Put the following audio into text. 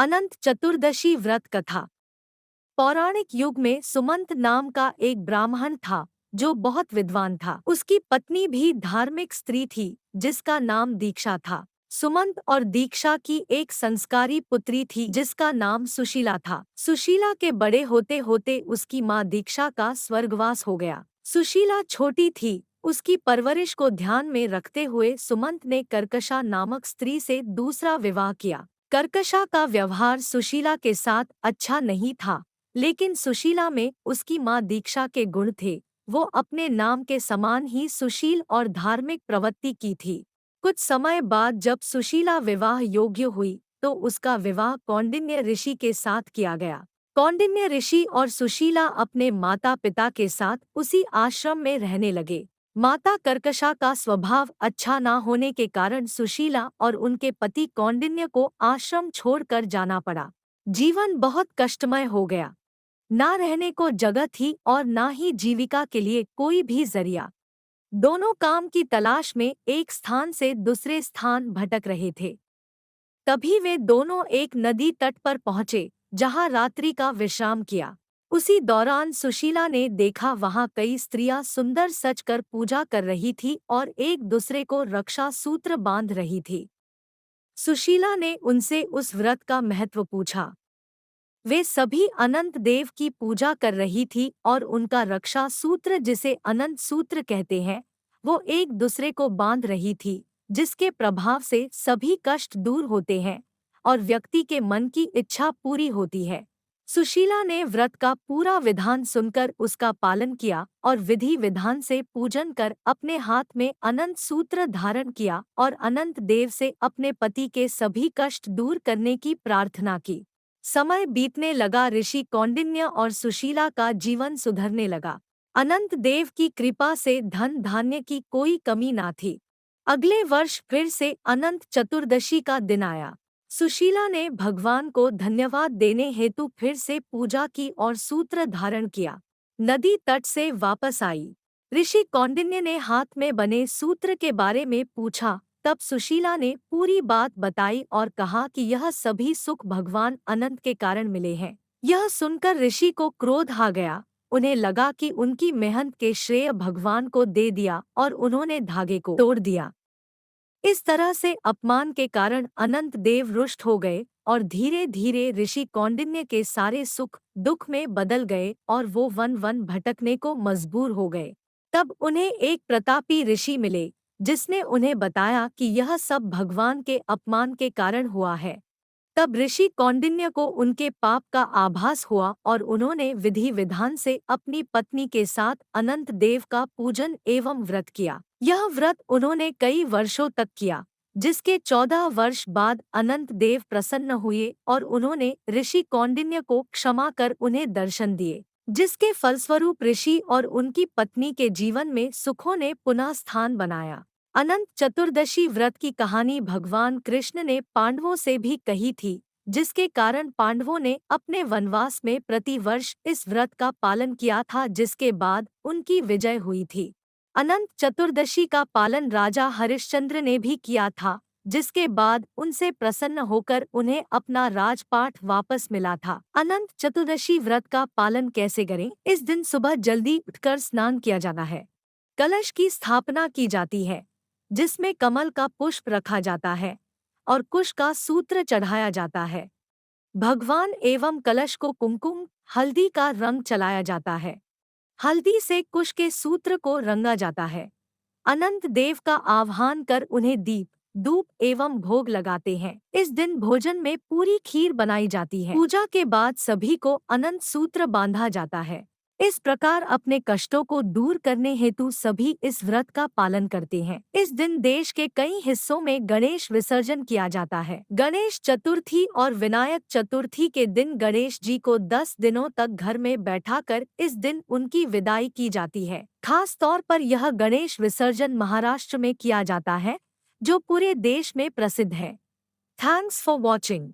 अनंत चतुर्दशी व्रत कथा। पौराणिक युग में सुमंत नाम का एक ब्राह्मण था जो बहुत विद्वान था। उसकी पत्नी भी धार्मिक स्त्री थी जिसका नाम दीक्षा था। सुमंत और दीक्षा की एक संस्कारी पुत्री थी जिसका नाम सुशीला था। सुशीला के बड़े होते होते उसकी माँ दीक्षा का स्वर्गवास हो गया। सुशीला छोटी थी, उसकी परवरिश को ध्यान में रखते हुए सुमंत ने कर्कशा नामक स्त्री से दूसरा विवाह किया। कर्कशा का व्यवहार सुशीला के साथ अच्छा नहीं था, लेकिन सुशीला में उसकी माँ दीक्षा के गुण थे। वो अपने नाम के समान ही सुशील और धार्मिक प्रवृत्ति की थी। कुछ समय बाद जब सुशीला विवाह योग्य हुई तो उसका विवाह कौंडिन्य ऋषि के साथ किया गया। कौंडिन्य ऋषि और सुशीला अपने माता पिता के साथ उसी आश्रम में रहने लगे। माता कर्कशा का स्वभाव अच्छा न होने के कारण सुशीला और उनके पति कौंडिन्य को आश्रम छोड़कर जाना पड़ा। जीवन बहुत कष्टमय हो गया। ना रहने को जगह थी और ना ही जीविका के लिए कोई भी जरिया। दोनों काम की तलाश में एक स्थान से दूसरे स्थान भटक रहे थे। तभी वे दोनों एक नदी तट पर पहुंचे जहां रात्रि का विश्राम किया। उसी दौरान सुशीला ने देखा वहां कई स्त्रियां सुंदर सजकर पूजा कर रही थी और एक दूसरे को रक्षा सूत्र बांध रही थी। सुशीला ने उनसे उस व्रत का महत्व पूछा। वे सभी अनंत देव की पूजा कर रही थी और उनका रक्षा सूत्र, जिसे अनंत सूत्र कहते हैं, वो एक दूसरे को बांध रही थी, जिसके प्रभाव से सभी कष्ट दूर होते हैं और व्यक्ति के मन की इच्छा पूरी होती है। सुशीला ने व्रत का पूरा विधान सुनकर उसका पालन किया और विधि विधान से पूजन कर अपने हाथ में अनंत सूत्र धारण किया और अनंत देव से अपने पति के सभी कष्ट दूर करने की प्रार्थना की। समय बीतने लगा, ऋषि कौंडिन्य और सुशीला का जीवन सुधरने लगा। अनंत देव की कृपा से धन धान्य की कोई कमी ना थी। अगले वर्ष फिर से अनंत चतुर्दशी का दिन आया। सुशीला ने भगवान को धन्यवाद देने हेतु फिर से पूजा की और सूत्र धारण किया। नदी तट से वापस आई। ऋषि कौंडिन्य ने हाथ में बने सूत्र के बारे में पूछा। तब सुशीला ने पूरी बात बताई और कहा कि यह सभी सुख भगवान अनंत के कारण मिले हैं। यह सुनकर ऋषि को क्रोध आ गया। उन्हें लगा कि उनकी मेहनत के श्रेय भगवान को दे दिया और उन्होंने धागे को तोड़ दिया। इस तरह से अपमान के कारण अनंत देव रुष्ट हो गए और धीरे धीरे ऋषि कौंडिन्य के सारे सुख दुख में बदल गए और वो वन वन भटकने को मजबूर हो गए। तब उन्हें एक प्रतापी ऋषि मिले जिसने उन्हें बताया कि यह सब भगवान के अपमान के कारण हुआ है। तब ऋषि कौंडिन्य को उनके पाप का आभास हुआ और उन्होंने विधि विधान से अपनी पत्नी के साथ अनंत देव का पूजन एवं व्रत किया। यह व्रत उन्होंने कई वर्षों तक किया, जिसके 14 वर्ष बाद अनंत देव प्रसन्न हुए और उन्होंने ऋषि कौंडिन्य को क्षमा कर उन्हें दर्शन दिए, जिसके फलस्वरूप ऋषि और उनकी पत्नी के जीवन में सुखों ने पुनः स्थान बनाया। अनंत चतुर्दशी व्रत की कहानी भगवान कृष्ण ने पांडवों से भी कही थी, जिसके कारण पांडवों ने अपने वनवास में प्रतिवर्ष इस व्रत का पालन किया था, जिसके बाद उनकी विजय हुई थी। अनंत चतुर्दशी का पालन राजा हरिश्चंद्र ने भी किया था, जिसके बाद उनसे प्रसन्न होकर उन्हें अपना राजपाट वापस मिला था। अनंत चतुर्दशी व्रत का पालन कैसे करें? इस दिन सुबह जल्दी उठकर स्नान किया जाना है। कलश की स्थापना की जाती है, जिसमें कमल का पुष्प रखा जाता है और कुश का सूत्र चढ़ाया जाता है। भगवान एवं कलश को कुमकुम हल्दी का रंग चलाया जाता है। हल्दी से कुश के सूत्र को रंगा जाता है। अनंत देव का आह्वान कर उन्हें दीप धूप एवं भोग लगाते हैं। इस दिन भोजन में पूरी खीर बनाई जाती है। पूजा के बाद सभी को अनंत सूत्र बांधा जाता है। इस प्रकार अपने कष्टों को दूर करने हेतु सभी इस व्रत का पालन करते हैं। इस दिन देश के कई हिस्सों में गणेश विसर्जन किया जाता है। गणेश चतुर्थी और विनायक चतुर्थी के दिन गणेश जी को 10 दिनों तक घर में बैठाकर इस दिन उनकी विदाई की जाती है। खास तौर पर यह गणेश विसर्जन महाराष्ट्र में किया जाता है, जो पूरे देश में प्रसिद्ध है। Thanks for watching.